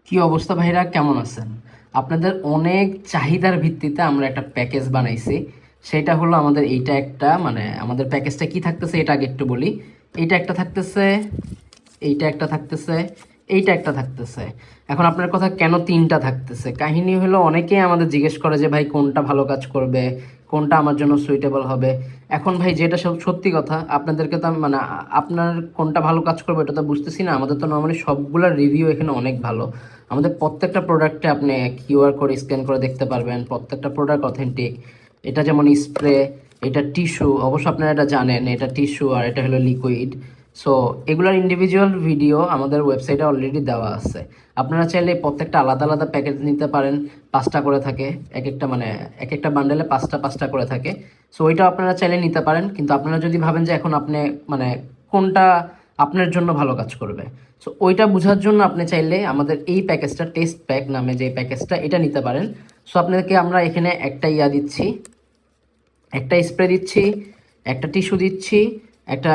কি অবস্থা ভাইরা, কেমন আছেন? আপনাদের অনেক চাহিদার ভিত্তিতে আমরা একটা প্যাকেজ বানাইছি। সেটা হলো আমাদের এইটা একটা, মানে আমাদের প্যাকেজটা কি থাকতেছে এটা আগে একটু বলি। এইটা একটা থাকতেছে, এইটা একটা থাকতেছে, এইটা একটা থাকতেছে। এখন আপনার কথা, কেন তিনটা থাকতেছে? কাহিনী হলো, অনেকেই আমাদের জিজ্ঞেস করে যে ভাই কোনটা ভালো কাজ করবে, কোনটা আমার জন্য সুইটেবল হবে। এখন ভাই যেটা সত্যি কথা, আপনাদেরকে তো মানে আপনার কোনটা ভালো কাজ করবে এটা তো বুঝতেছি না। আমাদের তো নর্মালি সবগুলোর রিভিউ এখানে অনেক ভালো। আমাদের প্রত্যেকটা প্রোডাক্টে আপনি কিউআর কোড স্ক্যান করে দেখতে পারবেন, প্রত্যেকটা প্রোডাক্ট অথেন্টিক। এটা যেমন স্প্রে, এটা টিস্যু, অবশ্য আপনারা এটা জানেন, এটা টিস্যু আর এটা হলো লিকুইড। সো এগুলোর ইন্ডিভিজুয়াল ভিডিও আমাদের ওয়েবসাইটে অলরেডি দেওয়া আছে। আপনারা চাইলে প্রত্যেকটা আলাদা আলাদা প্যাকেজ নিতে পারেন। 5টা করে থাকে, এক একটা মানে এক একটা বান্ডেলে 5টা 5টা করে থাকে। সো ওইটা আপনারা চাইলে নিতে পারেন, কিন্তু আপনারা যদি ভাবেন যে এখন আপনি মানে কোনটা আপনার জন্য ভালো কাজ করবে, সো ওইটা বোঝার জন্য আপনি চাইলে আমাদের এই প্যাকেজটা, টেস্ট প্যাক নামে যে প্যাকেজটা, এটা নিতে পারেন। সো আপনাদেরকে আমরা এখানে একটা দিচ্ছি, একটা স্প্রে দিচ্ছি, একটা টিস্যু দিচ্ছি, একটা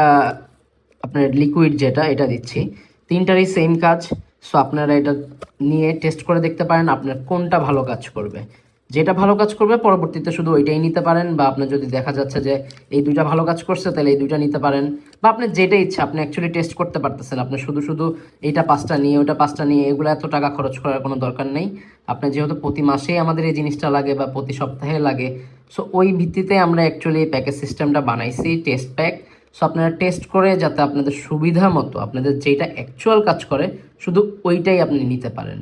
আপনার লিকুইড যেটা এটা দিচ্ছি। তিনটারই সেম কাজ। সো আপনারা এটা নিয়ে টেস্ট করে দেখতে পারেন আপনার কোনটা ভালো কাজ করবে। যেটা ভালো কাজ করবে পরবর্তীতে শুধু ওইটাই নিতে পারেন, বা আপনার যদি দেখা যাচ্ছে যে এই দুইটা ভালো কাজ করছে তাহলে এই দুইটা নিতে পারেন। বা আপনার যেটা ইচ্ছা, আপনি অ্যাকচুয়ালি টেস্ট করতে পারতেছেন। আপনি শুধু শুধু এইটা 5টা নিয়ে ওইটা 5টা নিয়ে এগুলো এত টাকা খরচ করার কোনো দরকার নেই। আপনার যেহেতু প্রতি মাসেই আমাদের এই জিনিসটা লাগে বা প্রতি সপ্তাহে লাগে, সো ওই ভিত্তিতে আমরা অ্যাকচুয়ালি প্যাকেজ সিস্টেমটা বানাইছি, টেস্ট প্যাক। সো আপনারা টেস্ট করে যাতে আপনাদের সুবিধা মতো আপনাদের যেটা অ্যাকচুয়াল কাজ করে শুধু ওইটাই আপনি নিতে পারেন।